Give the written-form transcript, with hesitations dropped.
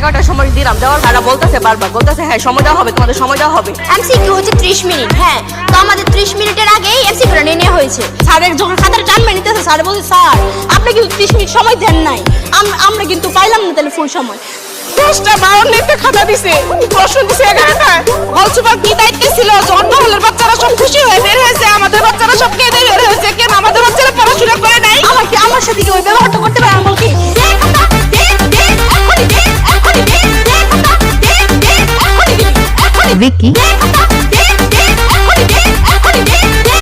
11টার সময় দিলাম, দেওয়ার তারা বলতেছে বারবার বলতেছে হ্যাঁ সময় দেওয়া হবে, তোমাদের সময় দেওয়া হবে। এমসিকিউ হচ্ছে 30 মিনিট। হ্যাঁ, তো আমাদের 30 মিনিটের আগেই এমসিকিউটা নিয়ে হয়েছে। স্যারের যখন খাতার টানবে নিতেছে, স্যার বলছে স্যার আপনি কিন্তু 30 মিনিট সময় দেন নাই, আমরা কিন্তু পাইলাম না তাহলে ফুল সময়। 10টা 52 খাতা দিছে, প্রশ্ন দিছে 11টা। বলছো বা কি দায়িত্ব ছিল? জন্ম হলের বাচ্চারা সব খুশি হয়ে বের হয়েছে, আমাদের বাচ্চারা সব কেঁদে বের হয়েছে। কেন আমাদের বাচ্চারা পড়াশোনা করে নাই? আমার সাথে কি ওই ব্যবহারটা করতে পারে? আমি বলছি দে খাতা, দে দে এখনই দে, এখনই দে, দে খাতা, দে দে এখনই দে, এখনই ভিকি দে খাতা।